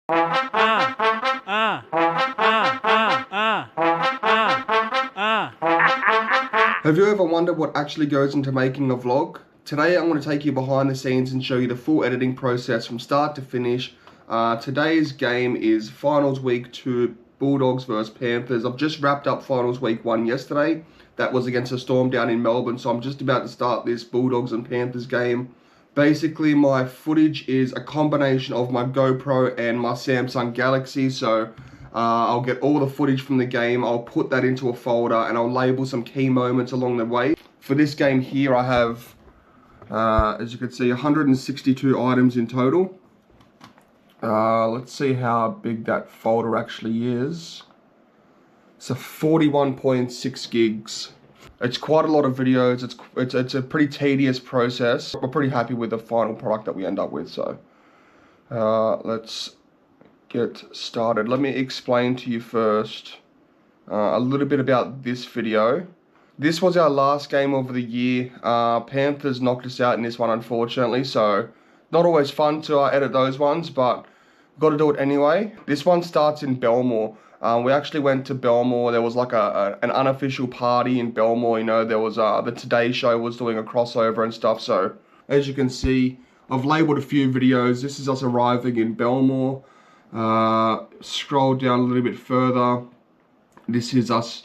Have you ever wondered what actually goes into making a vlog? Today I'm going to take you behind the scenes and show you the full editing process from start to finish. Today's game is Finals Week 2, Bulldogs versus Panthers. I've just wrapped up Finals Week 1 yesterday. That was against the Storm down in Melbourne, so I'm just about to start this Bulldogs and Panthers game. Basically, my footage is a combination of my GoPro and my Samsung Galaxy, so I'll get all the footage from the game, I'll put that into a folder, and I'll label some key moments along the way. For this game here, I have, as you can see, 162 items in total. Let's see how big that folder actually is. It's a 41.6 gigs. It's quite a lot of videos. It's a pretty tedious process. We're pretty happy with the final product that we end up with. So let's get started. Let me explain to you first a little bit about this video. This was our last game of the year. Panthers knocked us out in this one, unfortunately. So not always fun to edit those ones, but we've got to do it anyway. This one starts in Belmore. We actually went to Belmore. There was like an unofficial party in Belmore. You know, there was the Today Show was doing a crossover and stuff. So as you can see, I've labeled a few videos. This is us arriving in Belmore. Scroll down a little bit further. This is us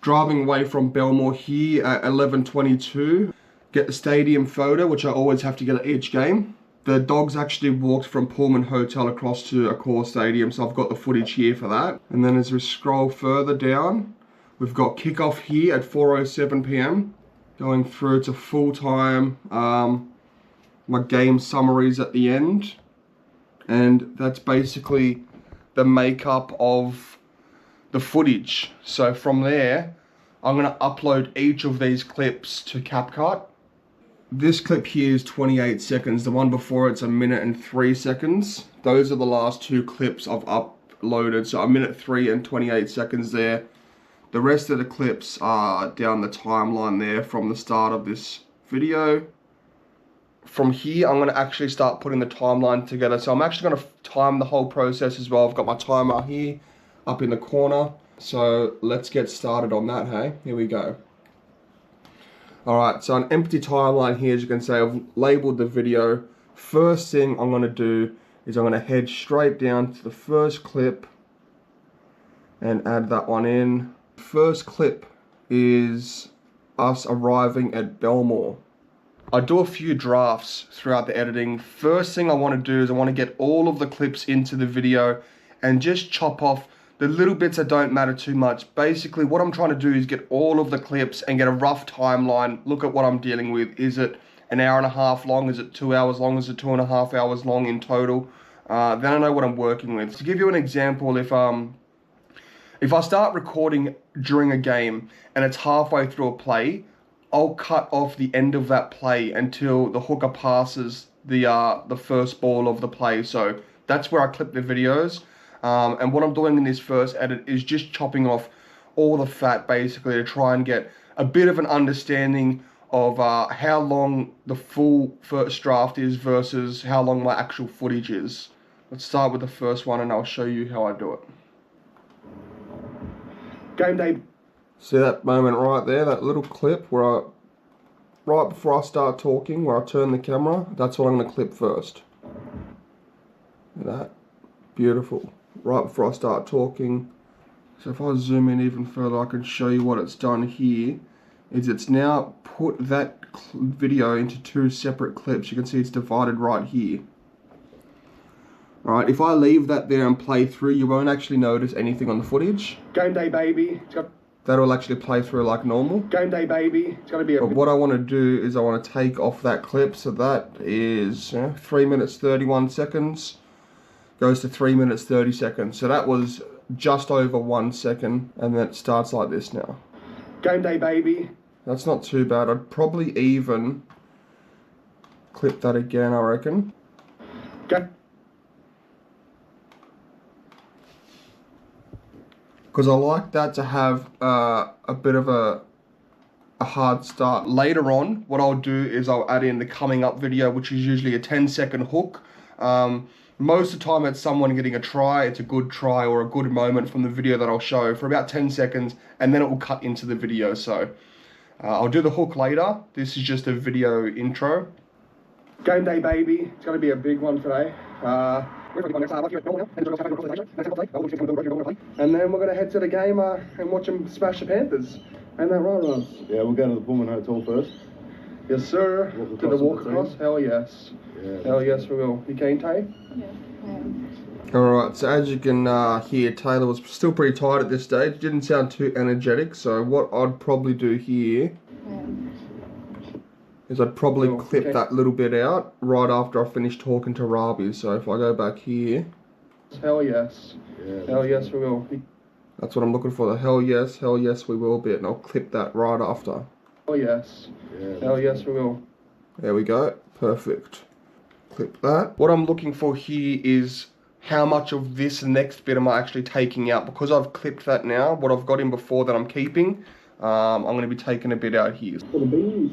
driving away from Belmore here at 11:22. Get the stadium photo, which I always have to get at each game. The Dogs actually walked from Pullman Hotel across to Accor Stadium, so I've got the footage here for that. And then as we scroll further down, we've got kickoff here at 4:07 p.m. Going through to full time, my game summaries at the end. And that's basically the makeup of the footage. So from there, I'm going to upload each of these clips to CapCut. This clip here is 28 seconds. The one before it's 1 minute and 3 seconds. Those are the last two clips I've uploaded. So 1 minute 3 and 28 seconds there. The rest of the clips are down the timeline there from the start of this video. From here, I'm going to actually start putting the timeline together. So I'm actually going to time the whole process as well. I've got my timer here up in the corner. So let's get started on that, hey? Here we go. Alright, so an empty timeline here, as you can see, I've labeled the video. First thing I'm going to do is I'm going to head straight down to the first clip and add that one in. First clip is us arriving at Belmore. I do a few drafts throughout the editing. First thing I want to do is I want to get all of the clips into the video and just chop off the little bits that don't matter too much. Basically, what I'm trying to do is get all of the clips and get a rough timeline. Look at what I'm dealing with. Is it an hour and a half long? Is it 2 hours long? Is it 2.5 hours long in total? Then I know what I'm working with. To give you an example, if I start recording during a game and it's halfway through a play, I'll cut off the end of that play until the hooker passes the first ball of the play. So that's where I clip the videos. And what I'm doing in this first edit is just chopping off all the fat, basically, to try and get a bit of an understanding of how long the full first draft is versus how long my actual footage is. Let's start with the first one and I'll show you how I do it. Game day. See that moment right there, that little clip where right before I start talking, where I turn the camera, that's what I'm going to clip first. Look at that. Beautiful. Right before I start talking. So if I zoom in even further, I can show you what it's done here. It's now put that video into two separate clips. You can see it's divided right here. Alright, if I leave that there and play through, you won't actually notice anything on the footage. Game day, baby. That'll actually play through like normal. Game day, baby. It's going to be But what I want to do is I want to take off that clip. So that is 3 minutes 31 seconds. Goes to 3 minutes 30 seconds. So that was just over 1 second. And then it starts like this now. Game day, baby. That's not too bad. I'd probably even clip that again, I reckon. Okay. Because I like that to have a bit of a hard start. Later on, what I'll do is I'll add in the coming up video, which is usually a 10-second hook. Most of the time it's someone getting a try, it's a good try or a good moment from the video that I'll show for about 10 seconds, and then it will cut into the video. So I'll do the hook later. This is just a video intro. Game day, baby. It's going to be a big one today. And then we're going to head to the game and watch them smash the Panthers. Ain't that right, Ross? Yeah, we'll go to the Pullman Hotel first. Yes, sir. To the walk across? Hell yes. Yeah. Hell yes, we will. You keen, Tay? Yeah, I am. Alright, so as you can hear, Taylor was still pretty tired at this stage. Didn't sound too energetic, so what I'd probably do here is I'd probably clip that little bit out right after I finish talking to Rabi. So if I go back here. Hell yes. Yeah, hell yes, we will. That's what I'm looking for, the hell yes we will bit, and I'll clip that right after. Hell yes. Yeah, hell yes, we will. There we go. Perfect. Clip that. What I'm looking for here is how much of this next bit am I actually taking out. Because I've clipped that now, what I've got in before that I'm keeping, I'm going to be taking a bit out here. For the bees.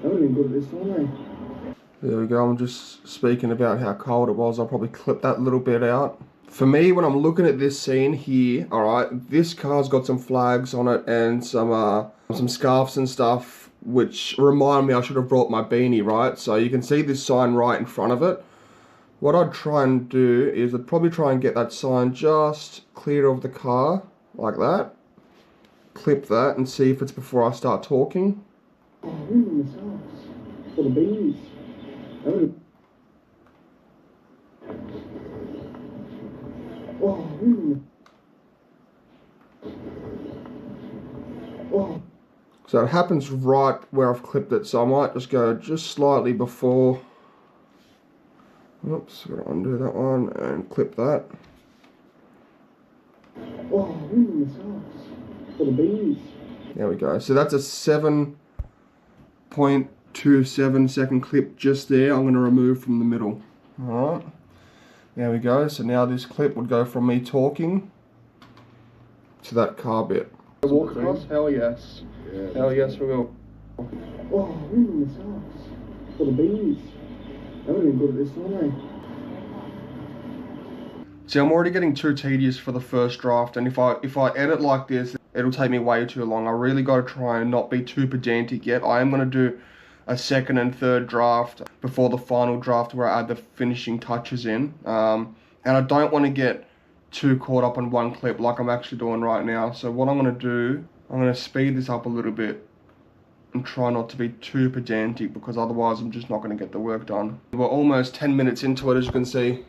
That would have been good this morning. There we go. I'm just speaking about how cold it was. I'll probably clip that little bit out. For me, when I'm looking at this scene here, alright, this car's got some flags on it and some scarves and stuff, which remind me I should have brought my beanie, right? So you can see this sign right in front of it. What I'd try and do is I'd probably try and get that sign just clear of the car, like that. Clip that and see if it's before I start talking. Oh, really? For the bees. Oh, really? Oh. So it happens right where I've clipped it, so I might just go just slightly before. Oops, gotta undo that one and clip that. Oh, really? For the bees. There we go. So that's a 7.27 second clip just there. I'm going to remove from the middle. Alright. There we go. So now this clip would go from me talking to that car bit. Walk across? Hell yes. Yeah. Hell yes, we will. Oh, really? For the bees. That would have been good this morning. See, I'm already getting too tedious for the first draft, and if I edit like this, it'll take me way too long. I really got to try and not be too pedantic yet. I am going to do a second and third draft before the final draft where I add the finishing touches in. And I don't want to get too caught up on one clip like I'm actually doing right now. So what I'm going to do, I'm going to speed this up a little bit and try not to be too pedantic, because otherwise I'm just not going to get the work done. We're almost 10 minutes into it, as you can see.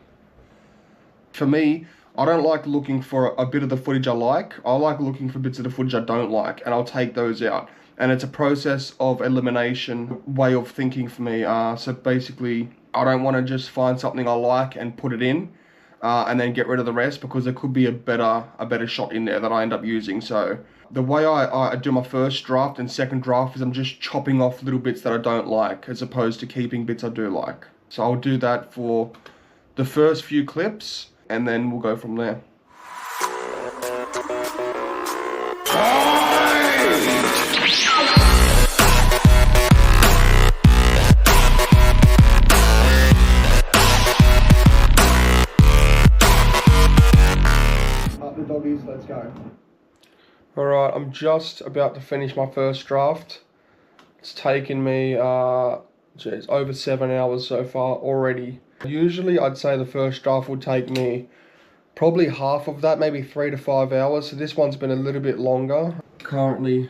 For me, I don't like looking for a bit of the footage I like. I like looking for bits of the footage I don't like, and I'll take those out. And it's a process of elimination way of thinking for me. So basically, I don't want to just find something I like and put it in, and then get rid of the rest, because there could be a better shot in there that I end up using. So the way I do my first draft and second draft is I'm just chopping off little bits that I don't like, as opposed to keeping bits I do like. So I'll do that for the first few clips, and then we'll go from there. Up the doggies, let's go. Alright, I'm just about to finish my first draft. It's taken me over 7 hours so far already. Usually I'd say the first draft would take me probably half of that, maybe 3 to 5 hours. So this one's been a little bit longer. Currently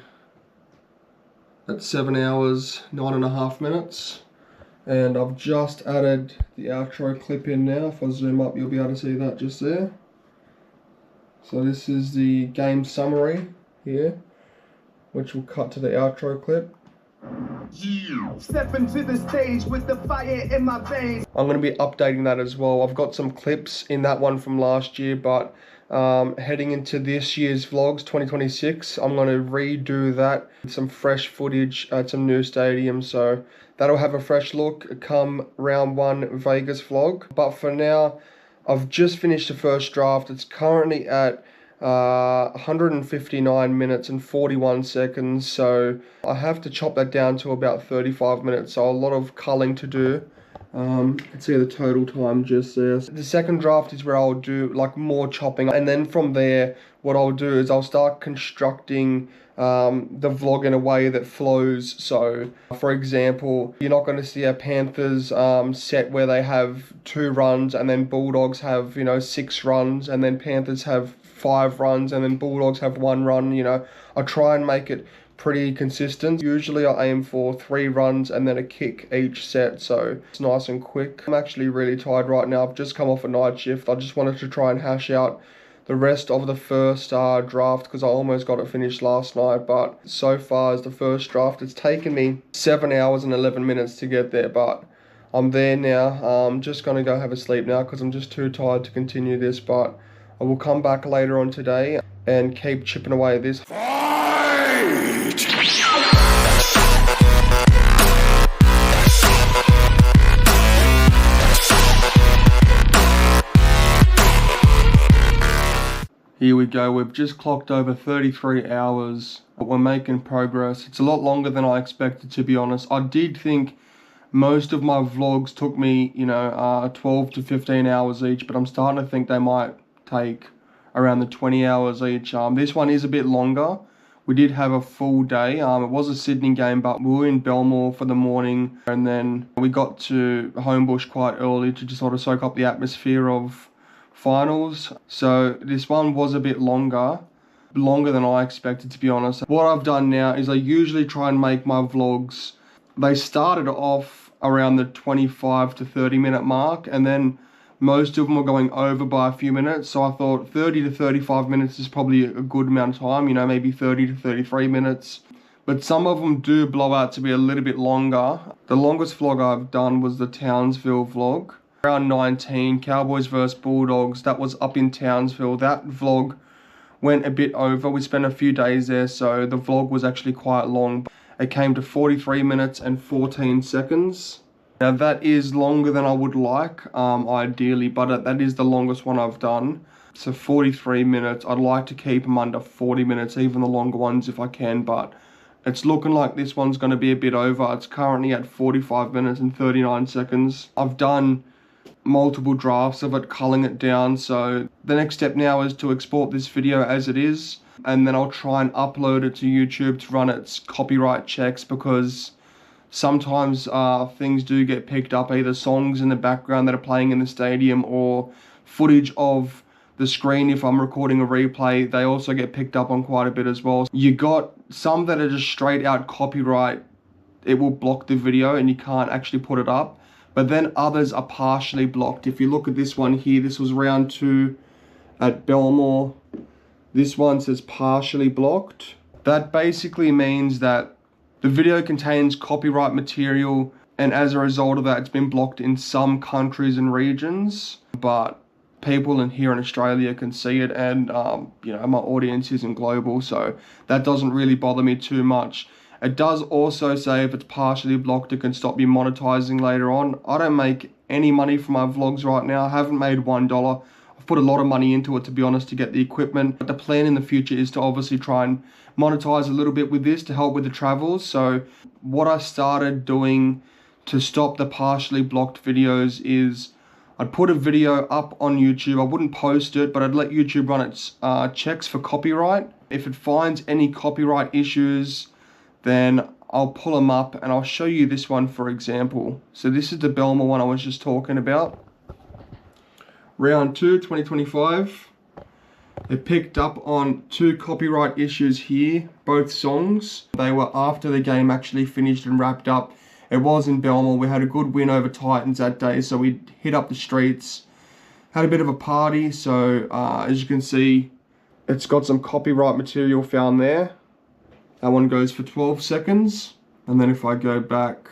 at 7 hours, 9.5 minutes. And I've just added the outro clip in now. If I zoom up, you'll be able to see that just there. So this is the game summary here, which will cut to the outro clip. Step into the stage with the fire in my veins. I'm going to be updating that as well. I've got some clips in that one from last year, but heading into this year's vlogs 2026, I'm going to redo that, some fresh footage at some new stadiums, so that'll have a fresh look come round 1 Vegas vlog. But for now, I've just finished the first draft. It's currently at 159 minutes and 41 seconds, so I have to chop that down to about 35 minutes, so a lot of culling to do. You can see the total time just there. The second draft is where I'll do like more chopping, and then from there what I'll do is I'll start constructing the vlog in a way that flows. So for example, you're not going to see a Panthers set where they have 2 runs and then Bulldogs have, you know, 6 runs, and then Panthers have 5 runs and then Bulldogs have 1 run. You know, I try and make it pretty consistent. Usually I aim for 3 runs and then a kick each set, so it's nice and quick. I'm actually really tired right now. I've just come off a night shift. I just wanted to try and hash out the rest of the first draft because I almost got it finished last night, but so far as the first draft, it's taken me 7 hours and 11 minutes to get there, but I'm there now. I'm just going to go have a sleep now because I'm just too tired to continue this, but I will come back later on today and keep chipping away at this. Here we go, we've just clocked over 33 hours, but we're making progress. It's a lot longer than I expected, to be honest. I did think most of my vlogs took me, you know, 12 to 15 hours each, but I'm starting to think they might take around the 20 hours each. This one is a bit longer. We did have a full day. It was a Sydney game, but we were in Belmore for the morning, and then we got to Homebush quite early to just sort of soak up the atmosphere of finals. So this one was a bit longer than I expected, to be honest. What I've done now is I usually try and make my vlogs, they started off around the 25 to 30 minute mark, and then most of them were going over by a few minutes, so I thought 30 to 35 minutes is probably a good amount of time, you know, maybe 30 to 33 minutes. But some of them do blow out to be a little bit longer. The longest vlog I've done was the Townsville vlog. Round 19, Cowboys vs Bulldogs, that was up in Townsville. That vlog went a bit over. We spent a few days there, so the vlog was actually quite long. It came to 43 minutes and 14 seconds. Now that is longer than I would like, ideally, but that is the longest one I've done. So 43 minutes, I'd like to keep them under 40 minutes, even the longer ones if I can, but it's looking like this one's going to be a bit over. It's currently at 45 minutes and 39 seconds. I've done multiple drafts of it, culling it down, so the next step now is to export this video as it is, and then I'll try and upload it to YouTube to run its copyright checks, because sometimes things do get picked up, either songs in the background that are playing in the stadium or footage of the screen if I'm recording a replay. They also get picked up on quite a bit as well. You got some that are just straight out copyright. It will block the video and you can't actually put it up. But then others are partially blocked. If you look at this one here, this was round 2 at Belmore. This one says partially blocked. That basically means that the video contains copyright material, and as a result of that, it's been blocked in some countries and regions. But people in here in Australia can see it, and you know, my audience isn't global, so that doesn't really bother me too much. It does also say if it's partially blocked, it can stop you monetizing later on. I don't make any money from my vlogs right now. I haven't made $1. I've put a lot of money into it, to be honest, to get the equipment. But the plan in the future is to obviously try and monetize a little bit with this to help with the travels. So what I started doing to stop the partially blocked videos is I'd put a video up on YouTube. I wouldn't post it, but I'd let YouTube run its checks for copyright. If it finds any copyright issues, then I'll pull them up, and I'll show you this one for example. So this is the Belmore one I was just talking about. Round 2, 2025. It picked up on 2 copyright issues here, both songs. They were after the game actually finished and wrapped up. It was in Belmore. We had a good win over Titans that day, so we hit up the streets, had a bit of a party. So as you can see, it's got some copyright material found there. That one goes for 12 seconds. And then if I go back,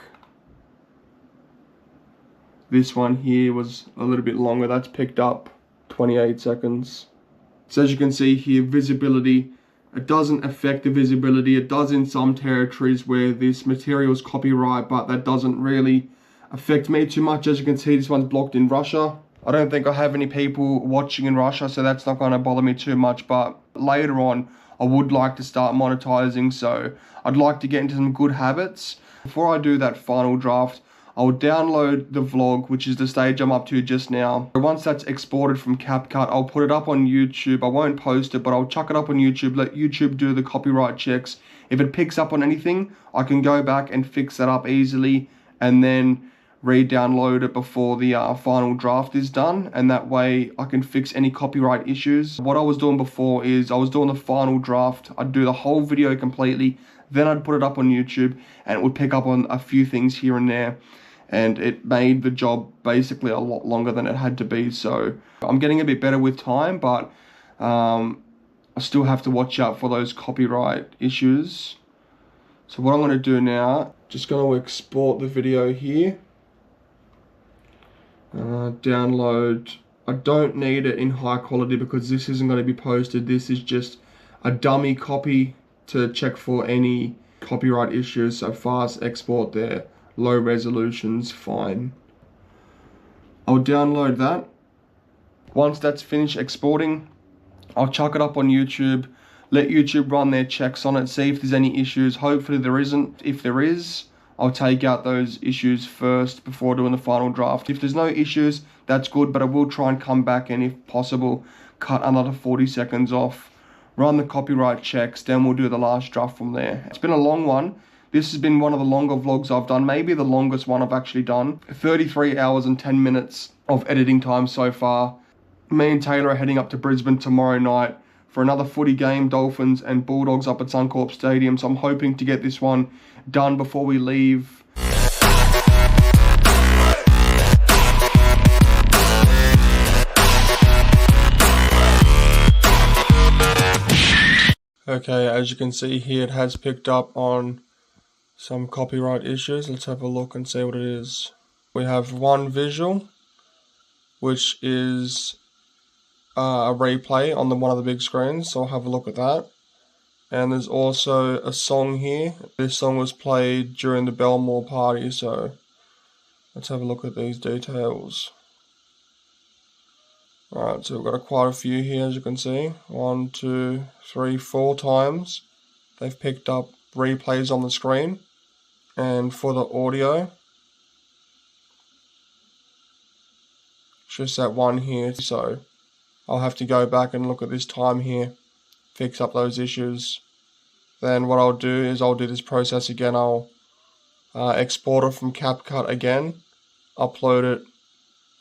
this one here was a little bit longer. That's picked up 28 seconds. So as you can see here, visibility, it doesn't affect the visibility. It does in some territories where this material is copyright, but that doesn't really affect me too much. As you can see, this one's blocked in Russia. I don't think I have any people watching in Russia, so that's not going to bother me too much. But later on, I would like to start monetizing, so I'd like to get into some good habits. Before I do that final draft, I'll download the vlog, which is the stage I'm up to just now. Once that's exported from CapCut, I'll put it up on YouTube. I won't post it, but I'll chuck it up on YouTube, let YouTube do the copyright checks. If it picks up on anything, I can go back and fix that up easily and then re-download it before the final draft is done, and that way I can fix any copyright issues. What I was doing before is I was doing the final draft. I'd do the whole video completely, then I'd put it up on YouTube, and it would pick up on a few things here and there, and it made the job basically a lot longer than it had to be. So I'm getting a bit better with time, but I still have to watch out for those copyright issues. So what I'm going to do now, just going to export the video here. Download. I don't need it in high quality because this isn't going to be posted. This is just a dummy copy to check for any copyright issues. So fast export there, low resolution's fine. I'll download that. Once that's finished exporting, I'll chuck it up on YouTube, let YouTube run their checks on it, see if there's any issues. Hopefully there isn't. If there is, I'll take out those issues first before doing the final draft. If there's no issues, that's good, but I will try and come back and, if possible, cut another 40 seconds off, run the copyright checks, then we'll do the last draft from there. It's been a long one. This has been one of the longer vlogs I've done, maybe the longest one I've actually done. 33 hours and 10 minutes of editing time so far. Me and Taylor are heading up to Brisbane tomorrow night for another footy game, Dolphins and Bulldogs up at Suncorp Stadium, so I'm hoping to get this one done before we leave. Okay, as you can see here, it has picked up on some copyright issues. Let's have a look and see what it is. We have one visual, which is a replay on one of the big screens, so I'll have a look at that. And there's also a song here. This song was played during the Belmore party, so let's have a look at these details. Alright, so we've got quite a few here, as you can see. 1, 2, 3, 4 times they've picked up replays on the screen. And for the audio, just that one here, so I'll have to go back and look at this time here, fix up those issues. Then what I'll do is I'll do this process again. I'll export it from CapCut again, upload it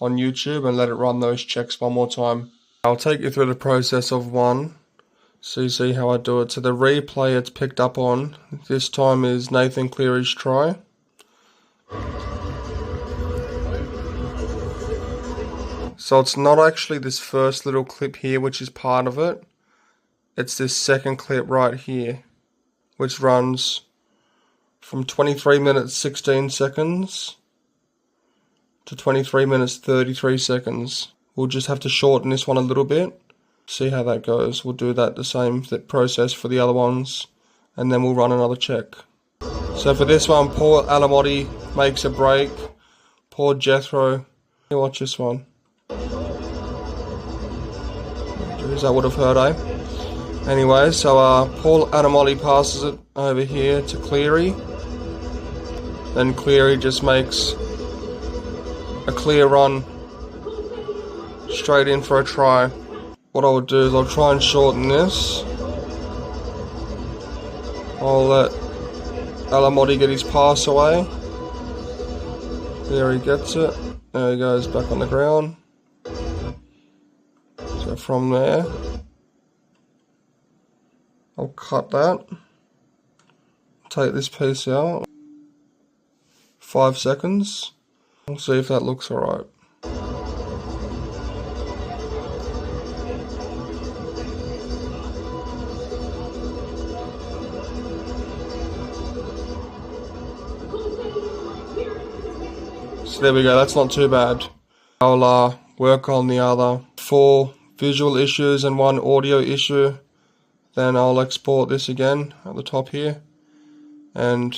on YouTube and let it run those checks one more time. I'll take you through the process of one, so you see how I do it. So the replay it's picked up on this time is Nathan Cleary's try. So it's not actually this first little clip here which is part of it. It's this second clip right here, which runs from 23 minutes 16 seconds to 23 minutes 33 seconds. We'll just have to shorten this one a little bit, see how that goes. We'll do that the same process for the other ones, and then we'll run another check. So for this one, poor Alamotti makes a break. Poor Jethro. Watch this one. Jeez, that would have hurt, eh? Anyway, so Paul Adamoli passes it over here to Cleary. Then Cleary just makes a clear run straight in for a try. What I'll do is I'll try and shorten this. I'll let Alamotti get his pass away. There he gets it. There he goes back on the ground. So from there, I'll cut that. Take this piece out. 5 seconds. We'll see if that looks alright. So there we go, that's not too bad. I'll work on the other 4 visual issues and 1 audio issue. Then I'll export this again at the top here, and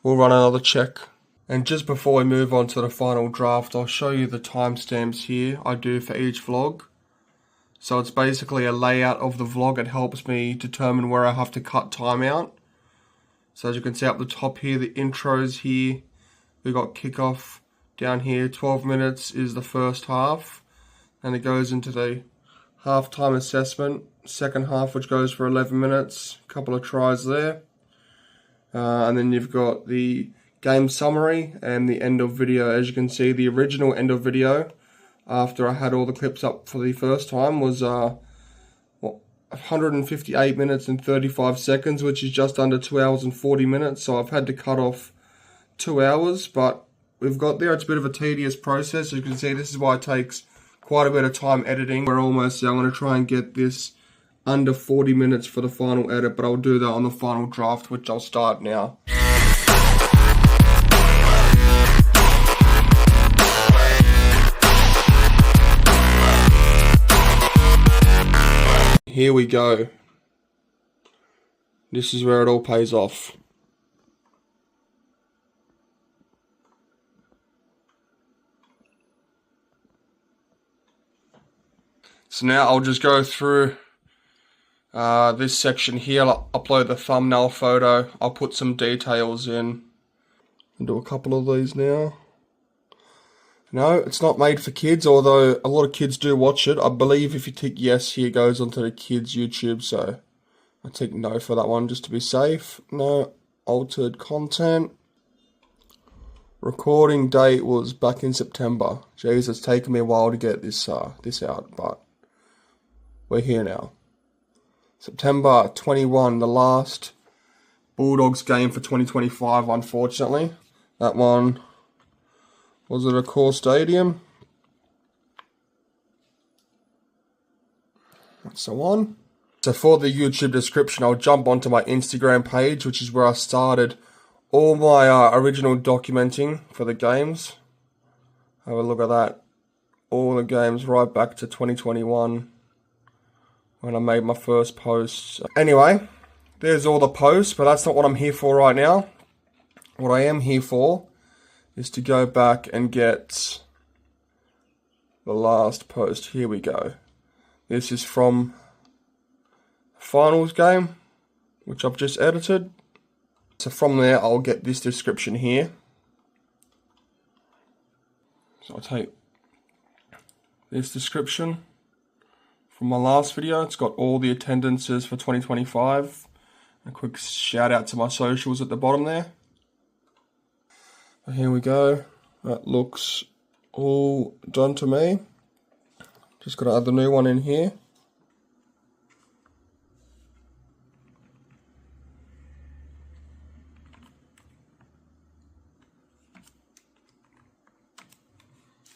we'll run another check. And just before we move on to the final draft, I'll show you the timestamps here I do for each vlog. So it's basically a layout of the vlog. It helps me determine where I have to cut time out. So as you can see up the top here, the intros here, We got kickoff down here. 12 minutes is the first half, and it goes into the halftime assessment. Second half, which goes for 11 minutes. A couple of tries there. And then you've got the game summary and the end of video. As you can see, the original end of video, after I had all the clips up for the first time, was 158 minutes and 35 seconds, which is just under 2 hours and 40 minutes. So I've had to cut off 2 hours, but we've got there. It's a bit of a tedious process. As you can see, this is why it takes quite a bit of time editing. We're almost there. I'm going to try and get this under 40 minutes for the final edit, but I'll do that on the final draft, which I'll start now. Here we go. This is where it all pays off. So now I'll just go through this section here. I'll upload the thumbnail photo. I'll put some details in. I'll do a couple of these now. No, it's not made for kids, although a lot of kids do watch it. I believe if you tick yes here, it goes onto the kids' YouTube, so I tick no for that one just to be safe. No altered content. Recording date was back in September. Jeez, it's taken me a while to get this out, but we're here now. September 21, the last Bulldogs game for 2025, unfortunately. That one was at a core stadium. That's the one. So for the YouTube description, I'll jump onto my Instagram page, which is where I started all my original documenting for the games. Have a look at that. All the games right back to 2021 when I made my first posts. Anyway, there's all the posts, but that's not what I'm here for right now. What I am here for is to go back and get the last post. Here we go. This is from the finals game, which I've just edited. So from there, I'll get this description here. So I'll take this description from my last video. It's got all the attendances for 2025. A quick shout out to my socials at the bottom there. Here we go. That looks all done to me. Just got to add the new one in here.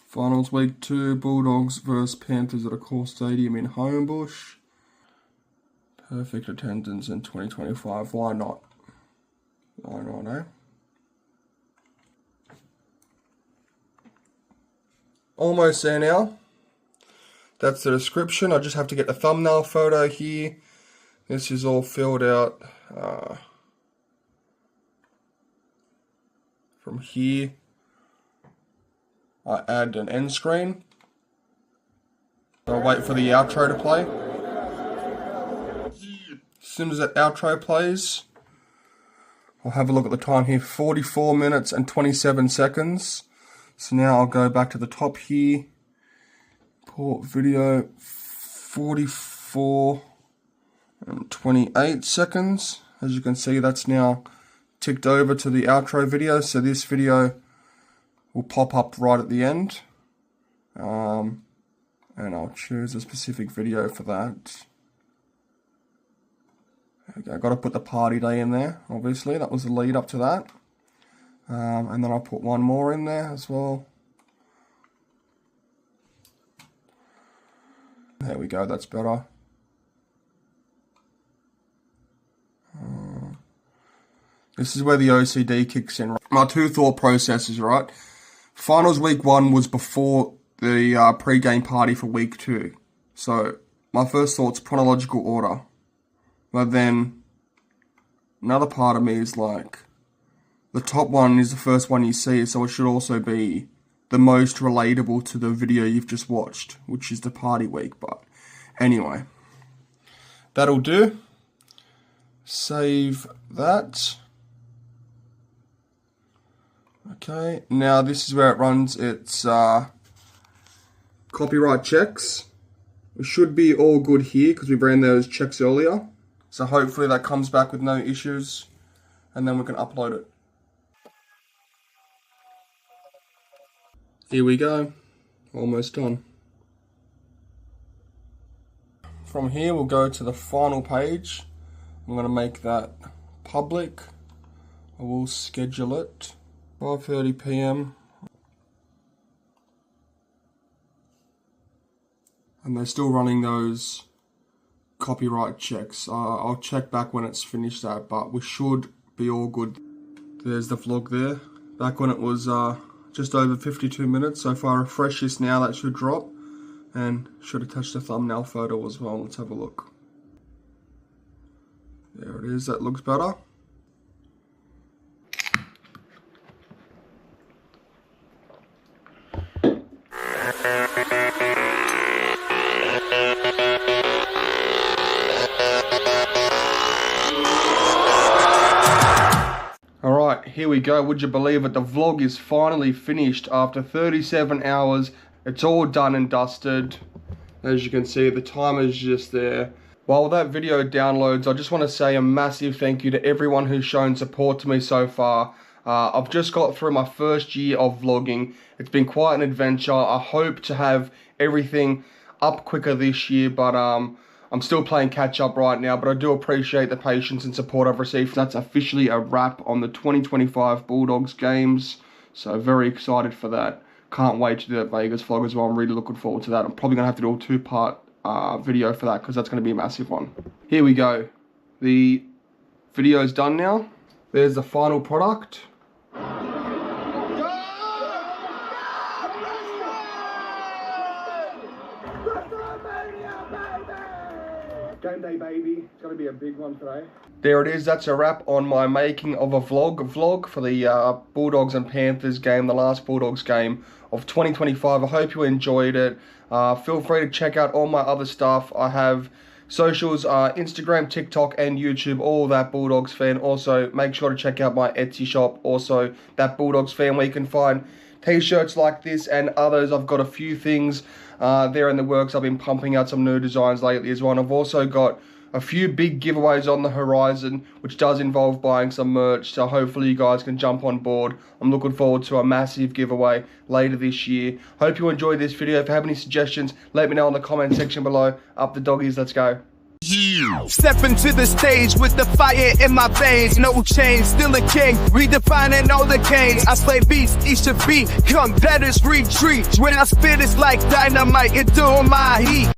Finals week 2, Bulldogs versus Panthers at a core stadium in Homebush. Perfect attendance in 2025. Why not? Why not, eh? Almost there now. That's the description. I just have to get the thumbnail photo here. This is all filled out from here. I add an end screen. I'll wait for the outro to play. As soon as that outro plays, I'll have a look at the time here. 44 minutes and 27 seconds. So now I'll go back to the top here. Port video, 44 and 28 seconds. As you can see, that's now ticked over to the outro video. So this video will pop up right at the end. And I'll choose a specific video for that. Okay, I've got to put the party day in there, obviously. That was the lead up to that. And then I'll put one more in there as well. There we go, that's better. This is where the OCD kicks in. My two thought processes, right? Finals week 1 was before the pre-game party for week 2. So my first thought's chronological order. But then another part of me is like, the top one is the first one you see, so it should also be the most relatable to the video you've just watched, which is the party week. But anyway, that'll do. Save that. Okay, now this is where it runs its copyright checks. We should be all good here because we ran those checks earlier. So hopefully that comes back with no issues and then we can upload it. Here we go, almost done. From here we'll go to the final page. I'm going to make that public. I will schedule it 5:30 PM. And they're still running those copyright checks. I'll check back when it's finished that, but we should be all good. There's the vlog there. Back when it was just over 52 minutes. So if I refresh this now, that should drop. And should attach the thumbnail photo as well. Let's have a look. There it is, that looks better. Alright, here we go. Would you believe it? The vlog is finally finished after 37 hours. It's all done and dusted. As you can see, the timer's just there. While that video downloads, I just want to say a massive thank you to everyone who's shown support to me so far. I've just got through my first year of vlogging. It's been quite an adventure. I hope to have everything up quicker this year, but I'm still playing catch up right now, but I do appreciate the patience and support I've received. That's officially a wrap on the 2025 Bulldogs games, so very excited for that. Can't wait to do that Vegas vlog as well. I'm really looking forward to that. I'm probably going to have to do a two-part video for that because that's going to be a massive one. Here we go. The video's done now. There's the final product. Game day, baby. It's going to be a big one today. There it is. That's a wrap on my making of a vlog for the Bulldogs and Panthers game, the last Bulldogs game of 2025. I hope you enjoyed it. Feel free to check out all my other stuff. I have socials, Instagram, TikTok, and YouTube, all that Bulldogs fan. Also, make sure to check out my Etsy shop, also that Bulldogs fan, where you can find t-shirts like this and others. I've got a few things there in the works. I've been pumping out some new designs lately as well. And I've also got a few big giveaways on the horizon, which does involve buying some merch, so hopefully you guys can jump on board. I'm looking forward to a massive giveaway later this year. Hope you enjoyed this video. If you have any suggestions, let me know in the comment section below. Up the doggies, let's go. Step into the stage with the fire in my veins. No change, still a king, redefining all the kings. I slay beats, each to beat, competitors retreat. When I spit, it's like dynamite, it doing my heat.